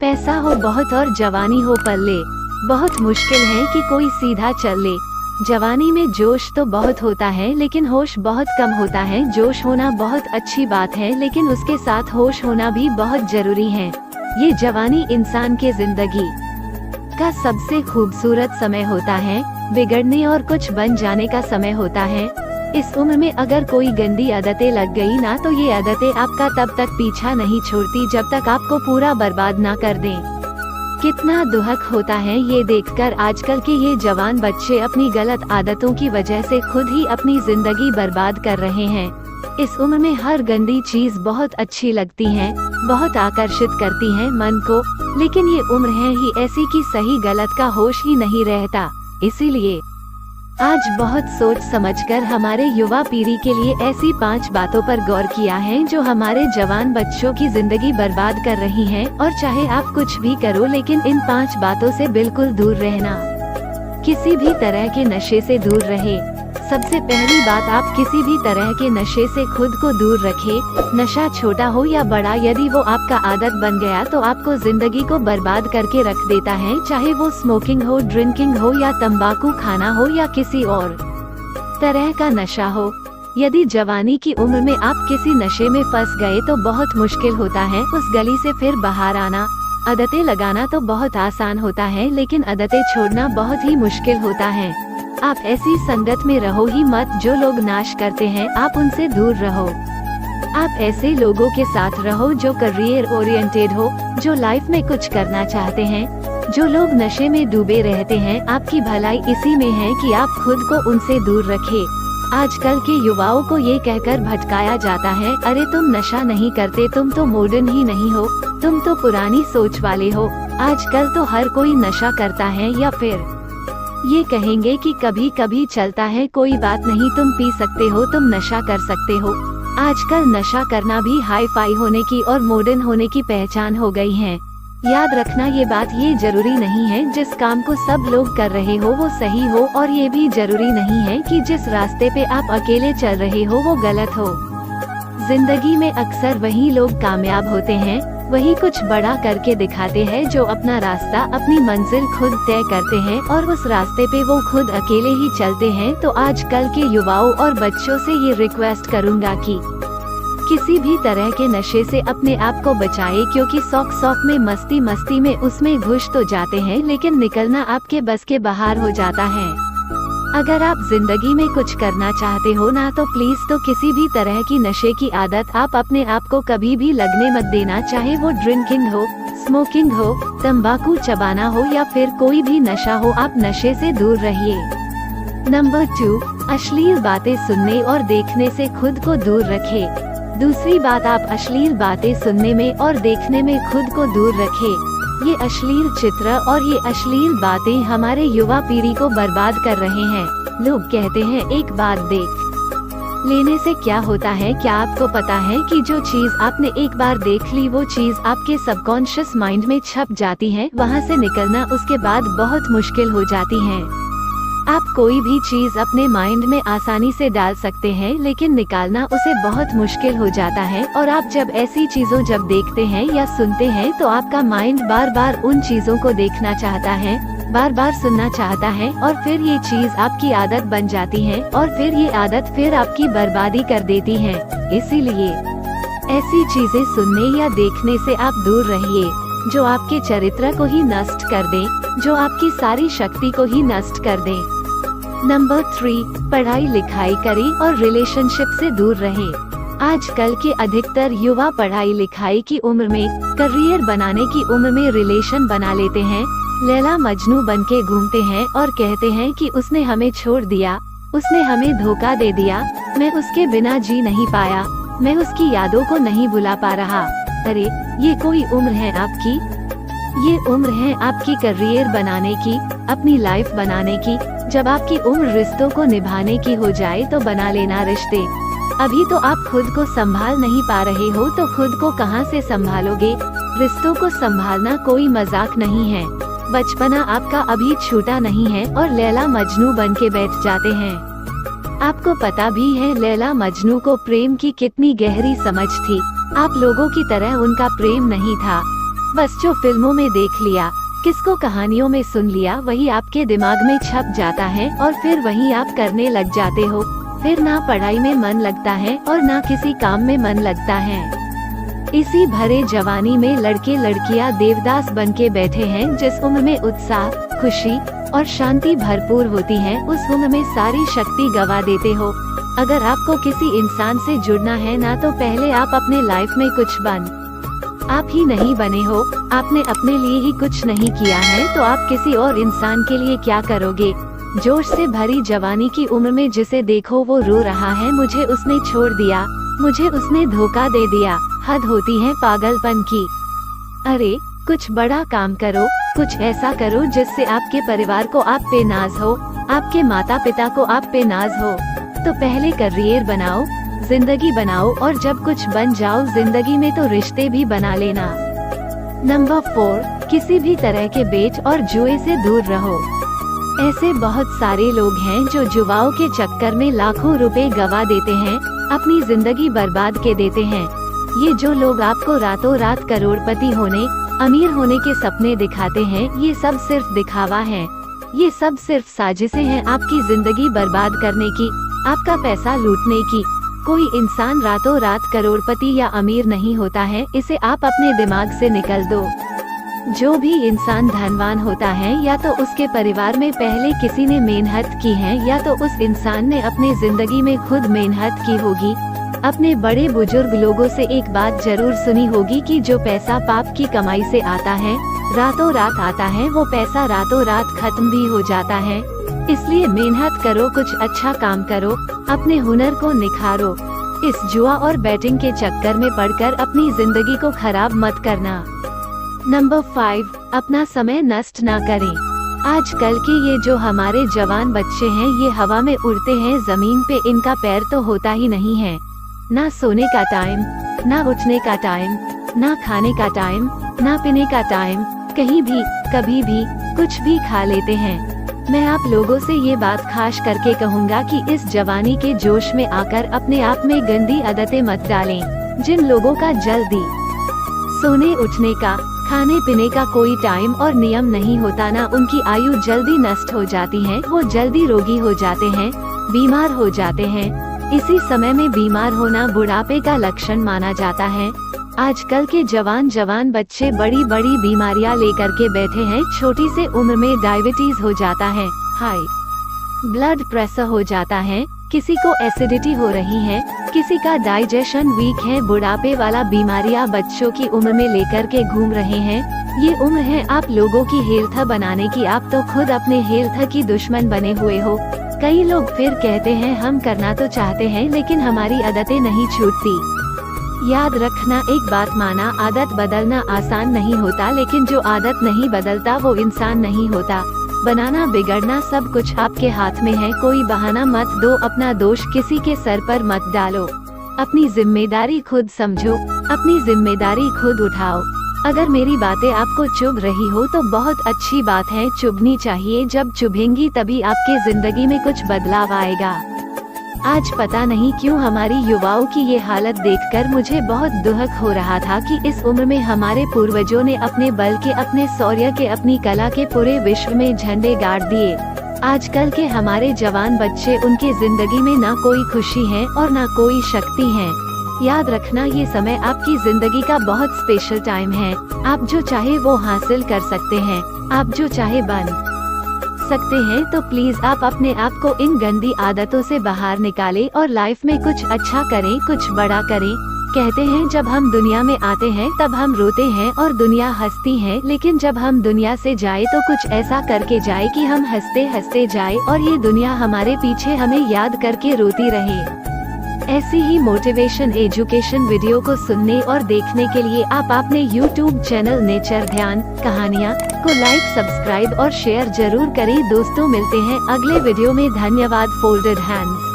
पैसा हो बहुत और जवानी हो पल्ले, बहुत मुश्किल है कि कोई सीधा चल ले। जवानी में जोश तो बहुत होता है लेकिन होश बहुत कम होता है। जोश होना बहुत अच्छी बात है लेकिन उसके साथ होश होना भी बहुत जरूरी है। ये जवानी इंसान के जिंदगी का सबसे खूबसूरत समय होता है। बिगड़ने और कुछ बन जाने का समय होता है। इस उम्र में अगर कोई गंदी आदतें लग गई ना तो ये आदतें आपका तब तक पीछा नहीं छोड़ती जब तक आपको पूरा बर्बाद ना कर दें। कितना दुखद होता है ये देखकर आजकल के ये जवान बच्चे अपनी गलत आदतों की वजह से खुद ही अपनी जिंदगी बर्बाद कर रहे हैं। इस उम्र में हर गंदी चीज बहुत अच्छी लगती है, बहुत आकर्षित करती है मन को, लेकिन ये उम्र है ही ऐसी कि सही गलत का होश ही नहीं रहता। इसीलिए आज बहुत सोच समझकर हमारे युवा पीढ़ी के लिए ऐसी 5 बातों पर गौर किया है जो हमारे जवान बच्चों की जिंदगी बर्बाद कर रही हैं। और चाहे आप कुछ भी करो लेकिन इन 5 बातों से बिल्कुल दूर रहना। किसी भी तरह के नशे से दूर रहे। सबसे पहली बात, आप किसी भी तरह के नशे से खुद को दूर रखें। नशा छोटा हो या बड़ा, यदि वो आपका आदत बन गया तो आपको जिंदगी को बर्बाद करके रख देता है। चाहे वो स्मोकिंग हो, ड्रिंकिंग हो या तंबाकू खाना हो या किसी और तरह का नशा हो। यदि जवानी की उम्र में आप किसी नशे में फंस गए तो बहुत मुश्किल होता है उस गली से फिर बाहर आना। आदतें लगाना तो बहुत आसान होता है लेकिन आदतें छोड़ना बहुत ही मुश्किल होता है। आप ऐसी संगत में रहो ही मत जो लोग नाश करते हैं, आप उनसे दूर रहो। आप ऐसे लोगों के साथ रहो जो करियर ओरिएंटेड हो, जो लाइफ में कुछ करना चाहते हैं। जो लोग नशे में डूबे रहते हैं, आपकी भलाई इसी में है कि आप खुद को उनसे दूर रखें। आजकल के युवाओं को ये कहकर भटकाया जाता है, अरे तुम नशा नहीं करते, तुम तो मॉडर्न ही नहीं हो, तुम तो पुरानी सोच वाले हो। आजकल तो हर कोई नशा करता है, या फिर ये कहेंगे कि कभी कभी चलता है, कोई बात नहीं, तुम पी सकते हो, तुम नशा कर सकते हो। आजकल नशा करना भी हाई फाई होने की और मॉडर्न होने की पहचान हो गई है। याद रखना ये बात, ये जरूरी नहीं है जिस काम को सब लोग कर रहे हो वो सही हो, और ये भी जरूरी नहीं है कि जिस रास्ते पे आप अकेले चल रहे हो वो गलत हो। जिंदगी में अक्सर वही लोग कामयाब होते हैं, वही कुछ बड़ा करके दिखाते हैं जो अपना रास्ता, अपनी मंजिल खुद तय करते हैं और उस रास्ते पे वो खुद अकेले ही चलते हैं। तो आजकल के युवाओं और बच्चों से ये रिक्वेस्ट करूँगा कि किसी भी तरह के नशे से अपने आप को बचाए, क्योंकि शौक में, मस्ती मस्ती में उसमें घुस तो जाते हैं लेकिन निकलना आपके बस के बाहर हो जाता है। अगर आप जिंदगी में कुछ करना चाहते हो ना तो प्लीज तो किसी भी तरह की नशे की आदत आप अपने आप को कभी भी लगने मत देना, चाहे वो ड्रिंकिंग हो, स्मोकिंग हो, तंबाकू चबाना हो या फिर कोई भी नशा हो, आप नशे से दूर रहिए। नंबर 2, अश्लील बातें सुनने और देखने से खुद को दूर रखें। दूसरी बात, आप अश्लील बातें सुनने में और देखने में खुद को दूर रखें। ये अश्लील चित्र और ये अश्लील बातें हमारे युवा पीढ़ी को बर्बाद कर रहे हैं। लोग कहते हैं एक बात देख लेने से क्या होता है, क्या आपको पता है कि जो चीज आपने एक बार देख ली वो चीज आपके सबकॉन्शियस माइंड में छप जाती है, वहाँ से निकलना उसके बाद बहुत मुश्किल हो जाती है। आप कोई भी चीज अपने माइंड में आसानी से डाल सकते हैं लेकिन निकालना उसे बहुत मुश्किल हो जाता है। और आप जब ऐसी चीजों जब देखते हैं या सुनते हैं तो आपका माइंड बार बार उन चीजों को देखना चाहता है, बार बार सुनना चाहता है और फिर ये चीज आपकी आदत बन जाती है और फिर ये आदत फिर आपकी बर्बादी कर देती है। इसीलिए ऐसी चीजें सुनने या देखने से आप दूर रहिए जो आपके चरित्र को ही नष्ट कर दे, जो आपकी सारी शक्ति को ही नष्ट कर दे। नंबर 3, पढ़ाई लिखाई करें और रिलेशनशिप से दूर रहें। आजकल के अधिकतर युवा पढ़ाई लिखाई की उम्र में, करियर बनाने की उम्र में रिलेशन बना लेते हैं, लैला मजनू बन के घूमते हैं और कहते हैं कि उसने हमें छोड़ दिया, उसने हमें धोखा दे दिया, मैं उसके बिना जी नहीं पाया, मैं उसकी यादों को नहीं भुला पा रहा। अरे ये कोई उम्र है आपकी? ये उम्र है आपकी करियर बनाने की, अपनी लाइफ बनाने की। जब आपकी उम्र रिश्तों को निभाने की हो जाए तो बना लेना रिश्ते। अभी तो आप खुद को संभाल नहीं पा रहे हो तो खुद को कहां से संभालोगे? रिश्तों को संभालना कोई मजाक नहीं है। बचपना आपका अभी छूटा नहीं है और लैला मजनू बन के बैठ जाते हैं। आपको पता भी है लैला मजनू को प्रेम की कितनी गहरी समझ थी। आप लोगों की तरह उनका प्रेम नहीं था। बस जो फिल्मों में देख लिया, किसको कहानियों में सुन लिया, वही आपके दिमाग में छप जाता है और फिर वही आप करने लग जाते हो। फिर ना पढ़ाई में मन लगता है और ना किसी काम में मन लगता है। इसी भरे जवानी में लड़के लड़कियां देवदास बन के बैठे हैं। जिस उम्र में उत्साह, खुशी और शांति भरपूर होती है, उस उम्र में सारी शक्ति गवा देते हो। अगर आपको किसी इंसान से जुड़ना है ना, तो पहले आप अपने लाइफ में कुछ आप ही नहीं बने हो, आपने अपने लिए ही कुछ नहीं किया है, तो आप किसी और इंसान के लिए क्या करोगे। जोश से भरी जवानी की उम्र में जिसे देखो वो रो रहा है, मुझे उसने छोड़ दिया, मुझे उसने धोखा दे दिया। हद होती है पागलपन की। अरे कुछ बड़ा काम करो, कुछ ऐसा करो जिससे आपके परिवार को आप पे नाज हो, आपके माता पिता को आप पे नाज हो। तो पहले करियर बनाओ, जिंदगी बनाओ, और जब कुछ बन जाओ जिंदगी में तो रिश्ते भी बना लेना। नंबर 4, किसी भी तरह के बेट और जुए से दूर रहो। ऐसे बहुत सारे लोग हैं जो जुआओं के चक्कर में लाखों रुपए गवा देते हैं, अपनी जिंदगी बर्बाद के देते हैं। ये जो लोग आपको रातों रात करोड़पति होने, अमीर होने के सपने दिखाते हैं, ये सब सिर्फ दिखावा है। ये सब सिर्फ साजिशें हैं आपकी जिंदगी बर्बाद करने की, आपका पैसा लूटने की। कोई इंसान रातों रात करोड़पति या अमीर नहीं होता है, इसे आप अपने दिमाग से निकल दो। जो भी इंसान धनवान होता है, या तो उसके परिवार में पहले किसी ने मेहनत की है, या तो उस इंसान ने अपनी जिंदगी में खुद मेहनत की होगी। अपने बड़े बुजुर्ग लोगों से एक बात जरूर सुनी होगी कि जो पैसा पाप की कमाई से आता है, रातों रात आता है, वो पैसा रातों रात खत्म भी हो जाता है। इसलिए मेहनत करो, कुछ अच्छा काम करो, अपने हुनर को निखारो। इस जुआ और बैटिंग के चक्कर में पड़कर अपनी जिंदगी को खराब मत करना। नंबर 5, अपना समय नष्ट ना करें। आजकल के ये जो हमारे जवान बच्चे हैं, ये हवा में उड़ते हैं, जमीन पे इनका पैर तो होता ही नहीं है। ना सोने का टाइम, ना उठने का टाइम, ना खाने का टाइम, ना पीने का टाइम, कहीं भी कभी भी कुछ भी खा लेते हैं। मैं आप लोगों से ये बात खास करके कहूँगा कि इस जवानी के जोश में आकर अपने आप में गंदी आदतें मत डालें। जिन लोगों का जल्दी सोने उठने का, खाने पीने का कोई टाइम और नियम नहीं होता ना, उनकी आयु जल्दी नष्ट हो जाती है, वो जल्दी रोगी हो जाते हैं, बीमार हो जाते हैं। इसी समय में बीमार होना बुढ़ापे का लक्षण माना जाता है। आजकल के जवान बच्चे बड़ी बड़ी बीमारियां लेकर के बैठे हैं। छोटी से उम्र में डायबिटीज हो जाता है, हाई ब्लड प्रेशर हो जाता है, किसी को एसिडिटी हो रही है, किसी का डाइजेशन वीक है। बुढ़ापे वाला बीमारियां बच्चों की उम्र में लेकर के घूम रहे हैं। ये उम्र है आप लोगों की हेल्थ बनाने की, आप तो खुद अपने हेल्थ की दुश्मन बने हुए हो। कई लोग फिर कहते हैं हम करना तो चाहते हैं लेकिन हमारी आदतें नहीं छूटती। याद रखना, एक बात माना, आदत बदलना आसान नहीं होता, लेकिन जो आदत नहीं बदलता वो इंसान नहीं होता। बनाना बिगड़ना सब कुछ आपके हाथ में है। कोई बहाना मत दो, अपना दोष किसी के सर पर मत डालो। अपनी जिम्मेदारी खुद समझो, अपनी जिम्मेदारी खुद उठाओ। अगर मेरी बातें आपको चुभ रही हो तो बहुत अच्छी बात है, चुभनी चाहिए। जब चुभेंगी तभी आपके जिंदगी में कुछ बदलाव आएगा। आज पता नहीं क्यों हमारी युवाओं की ये हालत देखकर मुझे बहुत दुख हो रहा था कि इस उम्र में हमारे पूर्वजों ने अपने बल के, अपने शौर्य के, अपनी कला के पूरे विश्व में झंडे गाड़ दिए। आजकल के हमारे जवान बच्चे, उनके जिंदगी में ना कोई खुशी है और ना कोई शक्ति है। याद रखना, ये समय आपकी जिंदगी का बहुत स्पेशल टाइम है। आप जो चाहे वो हासिल कर सकते हैं, आप जो चाहे बन सकते हैं। तो प्लीज आप अपने आप को इन गंदी आदतों से बाहर निकालें और लाइफ में कुछ अच्छा करें, कुछ बड़ा करें। कहते हैं जब हम दुनिया में आते हैं तब हम रोते हैं और दुनिया हंसती है, लेकिन जब हम दुनिया से जाए तो कुछ ऐसा करके जाए कि हम हंसते हंसते जाए और ये दुनिया हमारे पीछे हमें याद करके रोती रहे। ऐसी ही मोटिवेशन एजुकेशन वीडियो को सुनने और देखने के लिए आप अपने YouTube चैनल नेचर ध्यान कहानियाँ को लाइक, सब्सक्राइब और शेयर जरूर करें। दोस्तों, मिलते हैं अगले वीडियो में। धन्यवाद। Folded hands.